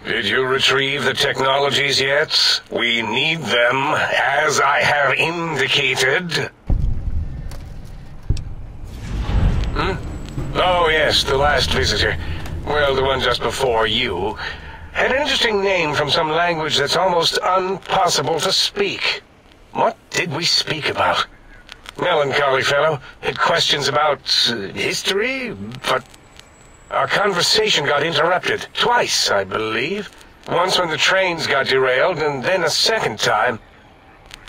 Did you retrieve the technologies yet? We need them, as I have indicated. Oh, yes, the last visitor. Well, the one just before you. Had an interesting name from some language that's almost impossible to speak. What did we speak about? Melancholy fellow. Had questions about history, but our conversation got interrupted. Twice, I believe. Once when the trains got derailed, and then a second time.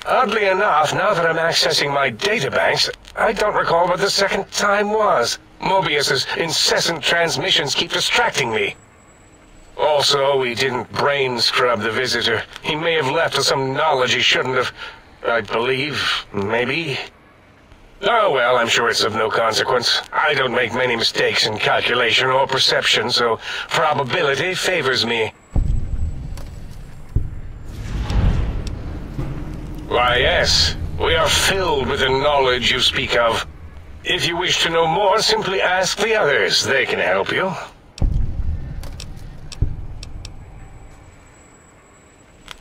Oddly enough, now that I'm accessing my databanks, I don't recall what the second time was. Mobius's incessant transmissions keep distracting me. Also, we didn't brain scrub the visitor. He may have left us some knowledge he shouldn't have. I believe, maybe. Oh well, I'm sure it's of no consequence. I don't make many mistakes in calculation or perception, so probability favors me. Why, yes, we are filled with the knowledge you speak of. If you wish to know more, simply ask the others. They can help you.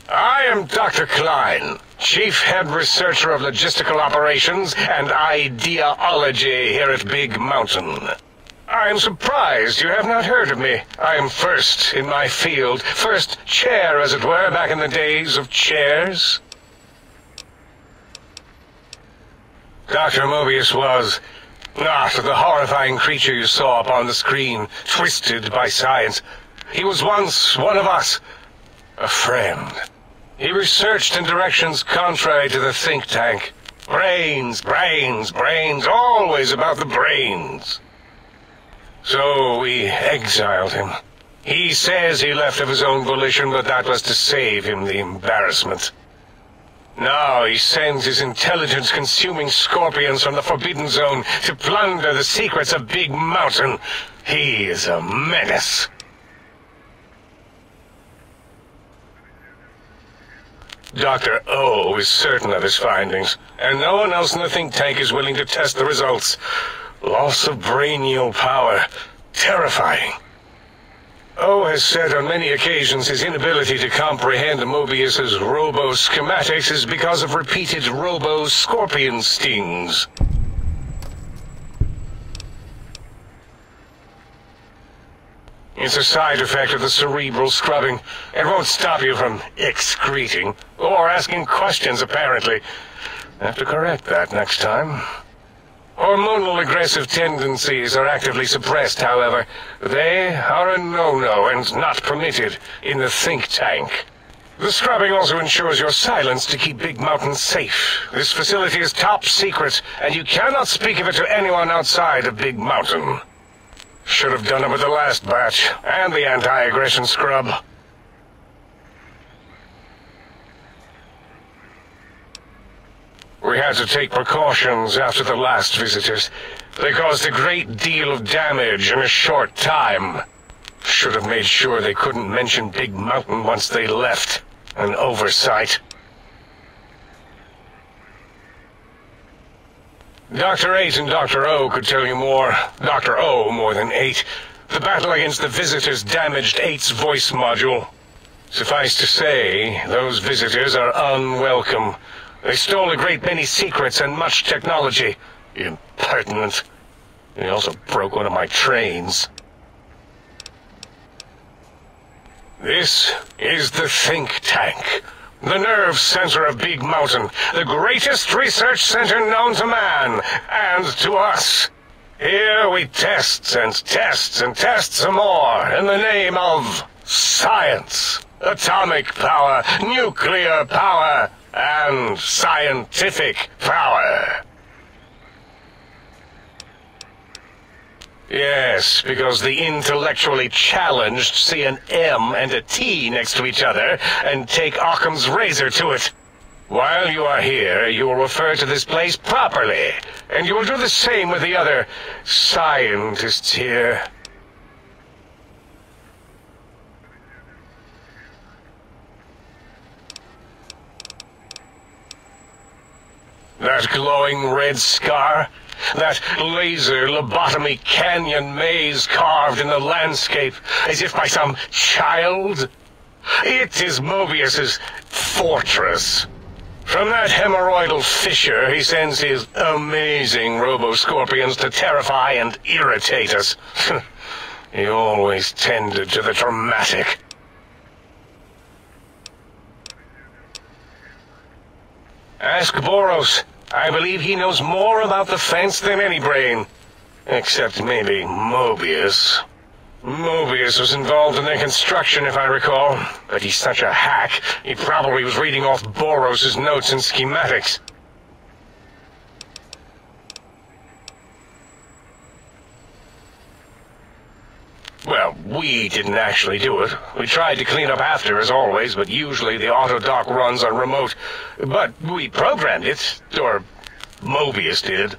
I am Dr. Klein, Chief Head Researcher of Logistical Operations and Ideology here at Big Mountain. I am surprised you have not heard of me. I am first in my field, first chair, as it were, back in the days of chairs. Dr. Mobius was not the horrifying creature you saw upon the screen, twisted by science. He was once one of us, a friend. He researched in directions contrary to the think tank. Brains, brains, brains, always about the brains. So we exiled him. He says he left of his own volition, but that was to save him the embarrassment. Now he sends his intelligence-consuming scorpions from the Forbidden Zone to plunder the secrets of Big Mountain. He is a menace. Dr. O is certain of his findings, and no one else in the think tank is willing to test the results. Loss of brainial power. Terrifying. O has said on many occasions his inability to comprehend Mobius's robo-schematics is because of repeated robo-scorpion stings. It's a side effect of the cerebral scrubbing. It won't stop you from excreting, or asking questions, apparently. Have to correct that next time. Hormonal aggressive tendencies are actively suppressed, however. They are a no-no and not permitted in the think tank. The scrubbing also ensures your silence to keep Big Mountain safe. This facility is top secret, and you cannot speak of it to anyone outside of Big Mountain. Should have done it with the last batch, and the anti-aggression scrub. We had to take precautions after the last visitors. They caused a great deal of damage in a short time. Should have made sure they couldn't mention Big Mountain once they left. An oversight. Dr. 8 and Dr. O could tell you more. Dr. O more than 8. The battle against the visitors damaged 8's voice module. Suffice to say, those visitors are unwelcome. They stole a great many secrets and much technology. Impertinent. They also broke one of my trains. This is the think tank. The nerve center of Big Mountain, the greatest research center known to man, and to us. Here we test and test and test some more in the name of science, atomic power, nuclear power, and scientific power. Yes, because the intellectually challenged see an M and a T next to each other and take Occam's razor to it. While you are here, you will refer to this place properly, and you will do the same with the other scientists here. That glowing red scar? That laser lobotomy canyon maze carved in the landscape as if by some child? It is Mobius's fortress. From that hemorrhoidal fissure, he sends his amazing robo-scorpions to terrify and irritate us. He always tended to the dramatic. Ask Boros. I believe he knows more about the fence than any brain. Except maybe Mobius. Mobius was involved in their construction, if I recall. But he's such a hack, he probably was reading off Boros' notes and schematics. Well, we didn't actually do it. We tried to clean up after, as always, but usually the auto-dock runs on remote. But we programmed it, or Mobius did.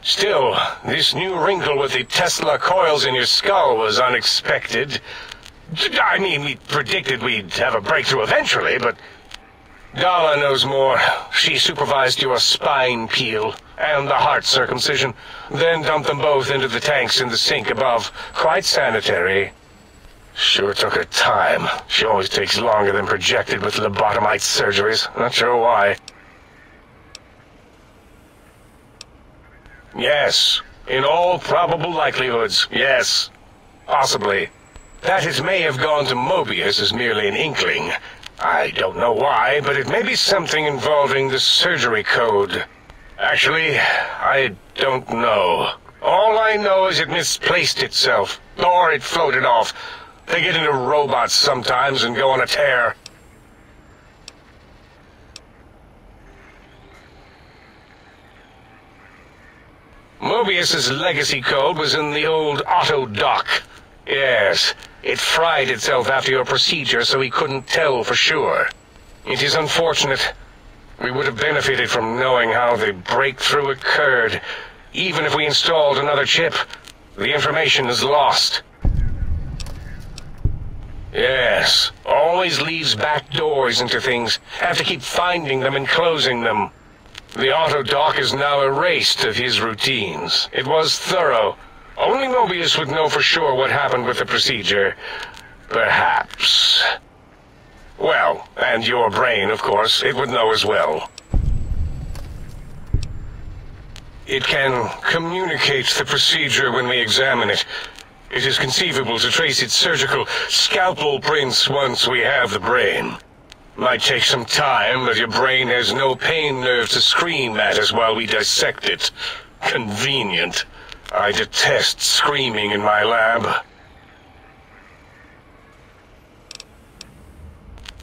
Still, this new wrinkle with the Tesla coils in your skull was unexpected. I mean, we predicted we'd have a breakthrough eventually, but Dala knows more. She supervised your spine peel and the heart circumcision, then dumped them both into the tanks in the sink above. Quite sanitary. Sure took her time. She always takes longer than projected with lobotomite surgeries. Not sure why. Yes. In all probable likelihoods, yes. Possibly. That it may have gone to Mobius is merely an inkling. I don't know why, but it may be something involving the surgery code. Actually, I don't know. All I know is it misplaced itself, or it floated off. They get into robots sometimes and go on a tear. Mobius's legacy code was in the old auto-dock. Yes, it fried itself after your procedure, so he couldn't tell for sure. It is unfortunate. We would have benefited from knowing how the breakthrough occurred. Even if we installed another chip, the information is lost. Yes, always leaves back doors into things. Have to keep finding them and closing them. The auto-dock is now erased of his routines. It was thorough. Only Mobius would know for sure what happened with the procedure. Perhaps. Well, and your brain, of course, it would know as well. It can communicate the procedure when we examine it. It is conceivable to trace its surgical scalpel prints once we have the brain. Might take some time, but your brain has no pain nerve to scream at us while we dissect it. Convenient. I detest screaming in my lab.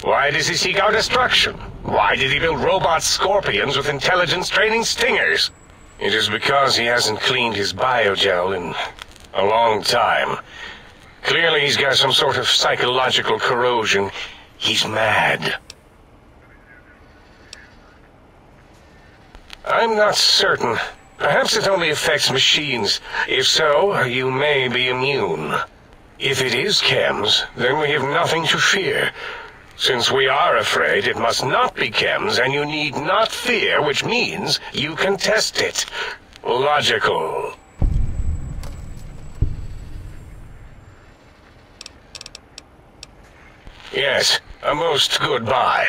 Why does he seek our destruction? Why did he build robot scorpions with intelligence training stingers? It is because he hasn't cleaned his biogel in a long time. Clearly he's got some sort of psychological corrosion. He's mad. I'm not certain. Perhaps it only affects machines. If so, you may be immune. If it is chems, then we have nothing to fear. Since we are afraid, it must not be chems, and you need not fear, which means you can test it. Logical. Yes, a most goodbye.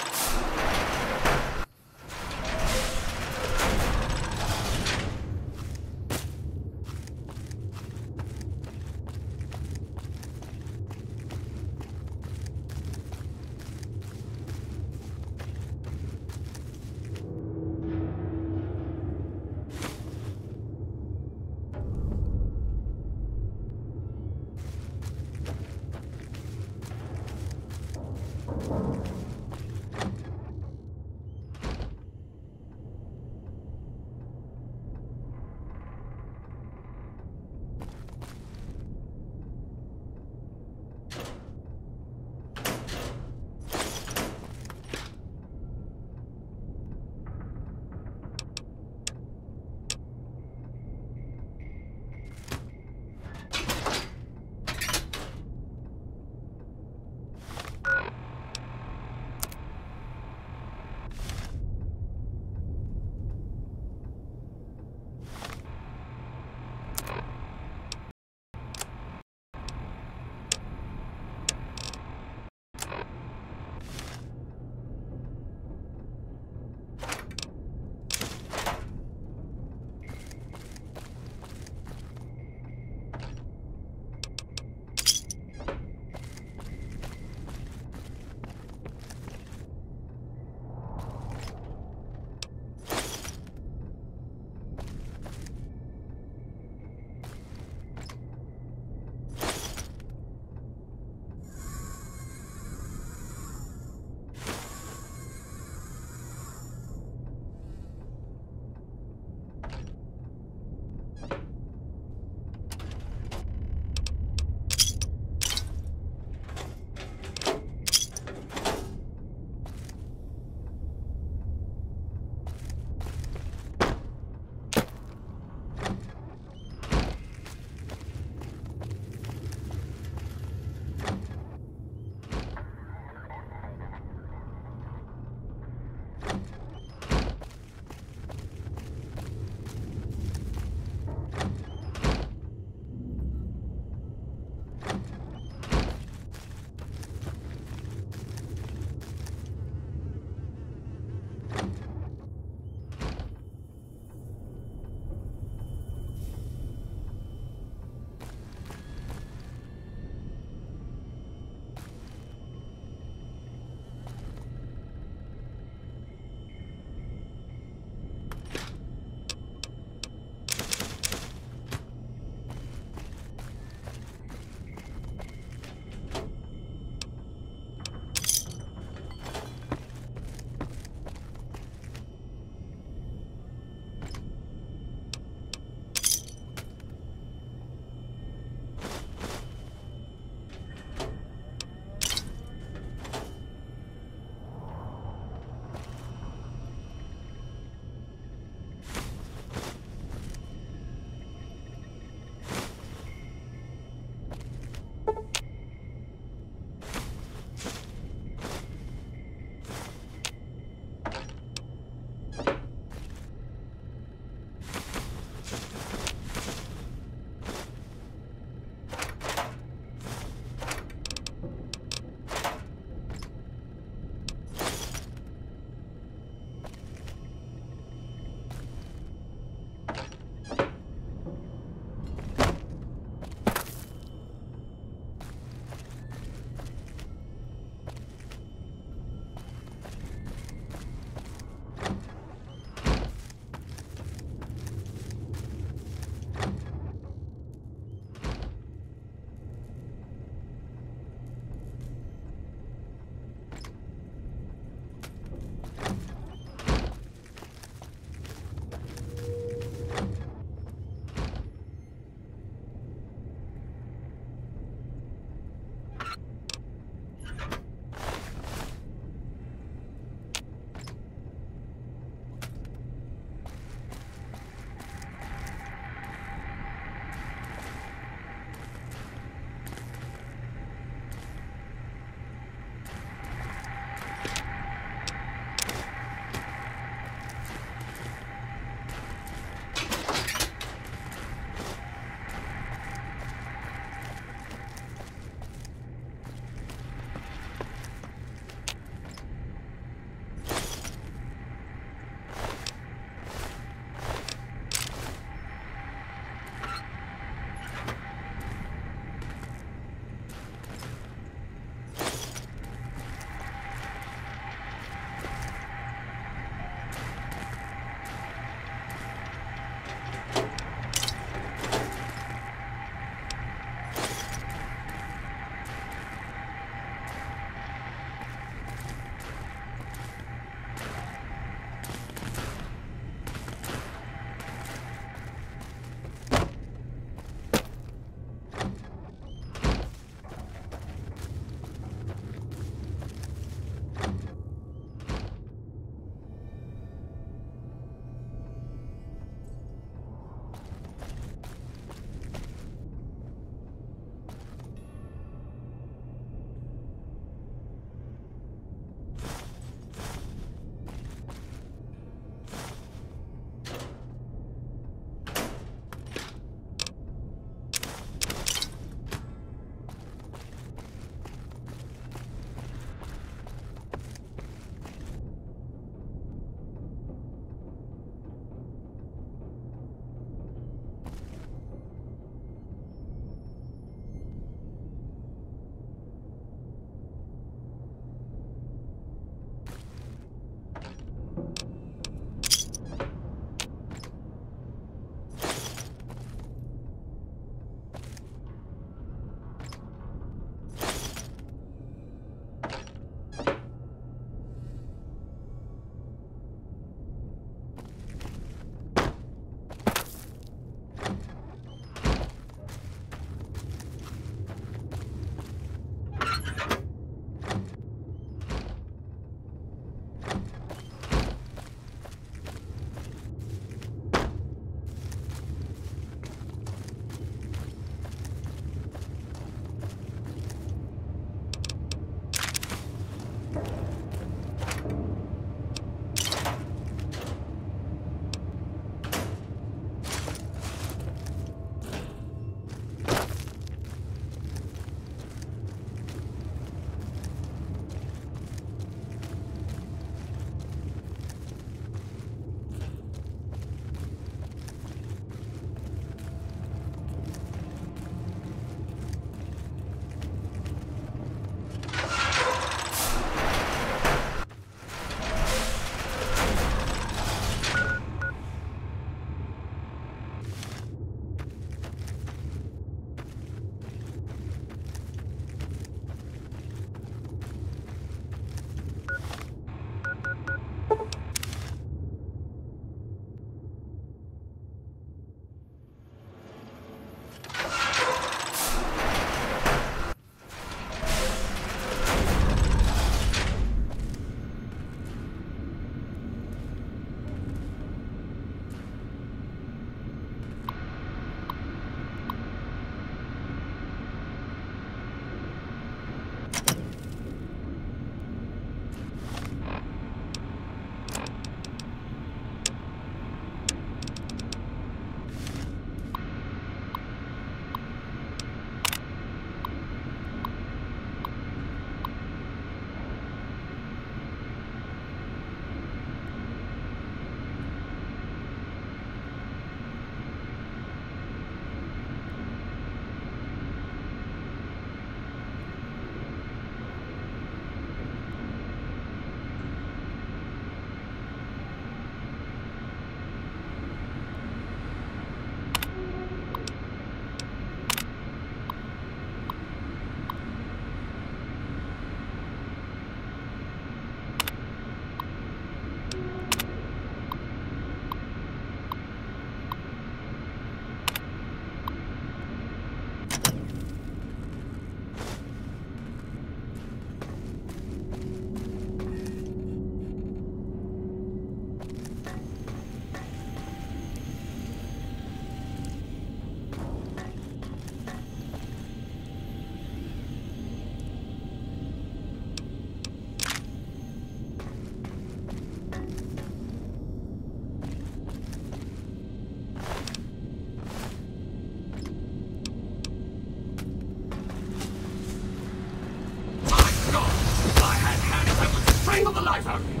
strangle the life out of you.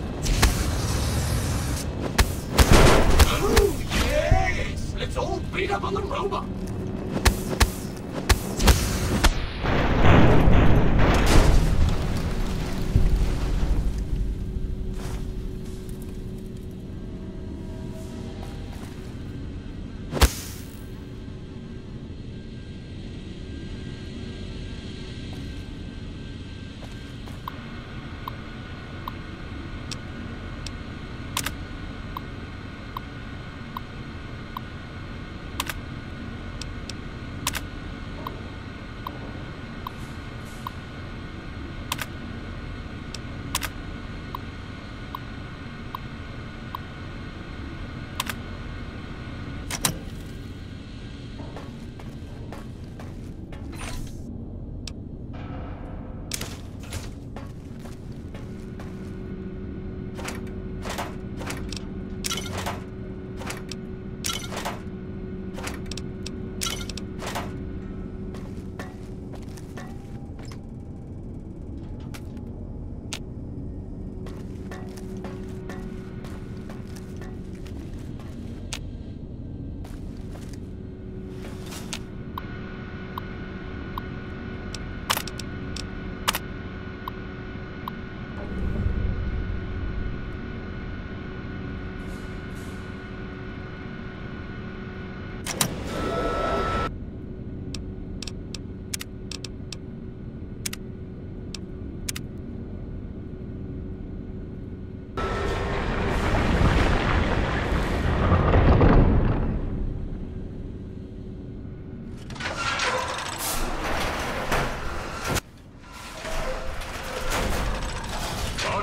Oh, yes! Let's all beat up on the robot.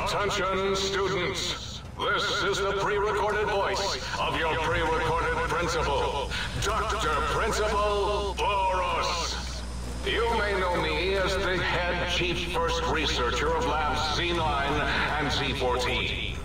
Attention, students. This is the pre-recorded voice of your pre-recorded principal, Dr. Principal Boros. You may know me as the head chief first researcher of Labs Z9 and Z14.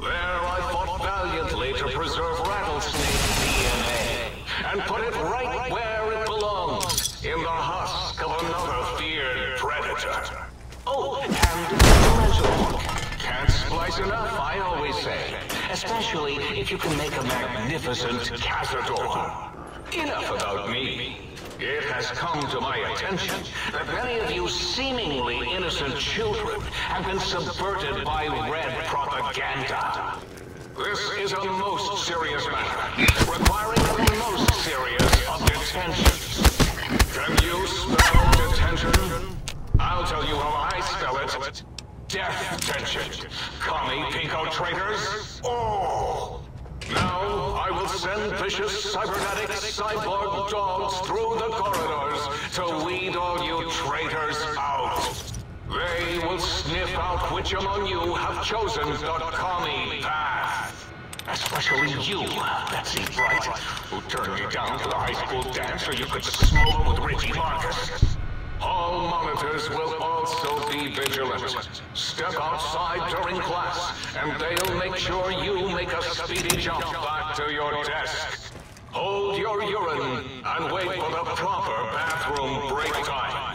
There I fought valiantly to preserve Rattlesnake's DNA and put it right where it belongs, in the husk of another feared predator. Oh, and Tarantula. Can't splice enough, I always say. Especially if you can make a magnificent cazador. Enough about me. It has come to my attention that many of you seemingly innocent children have been subverted by red propaganda. This is a most serious matter, requiring the most serious of detentions. Can you spell detention? I'll tell you how I spell it. Death tension. Commie Pico traitors. Oh! Now I will send vicious cybernetic cyborg dogs through the corridors to weed all you traitors out. They will sniff out which among you have chosen the commie path. Especially you, Betsy Bright, who turned me down to the high school dance so you could smoke with Richie Marcus. All monitors will also be vigilant. Step outside during class, and they'll make sure you make a speedy jump back to your desk. Hold your urine and wait for the proper bathroom break time.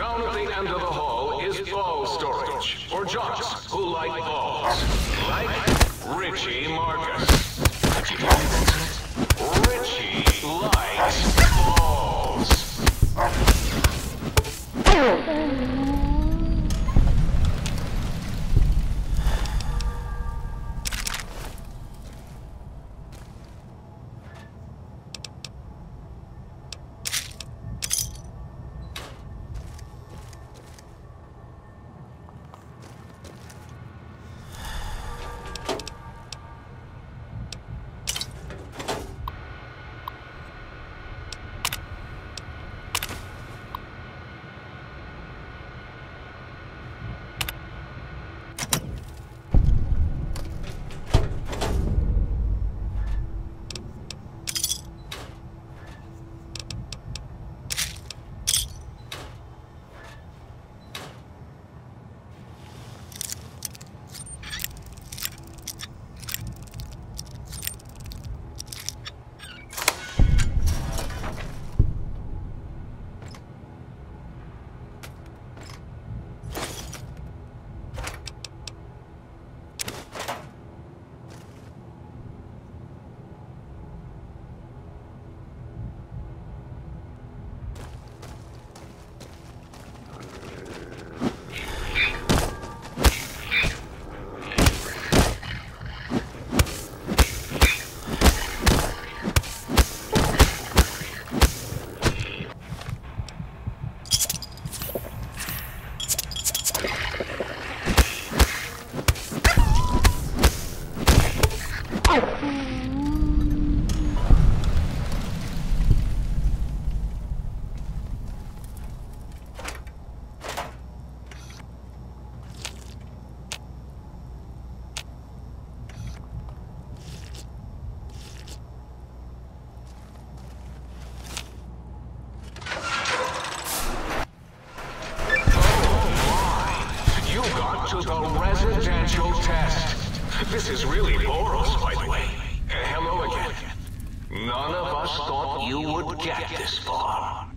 Down at the end of the hall is ball storage for jocks who like balls. Like Richie Marcus. Richie likes balls. To the residential test. This is really Boros, by the way. Hello again. None of us thought you would get this far.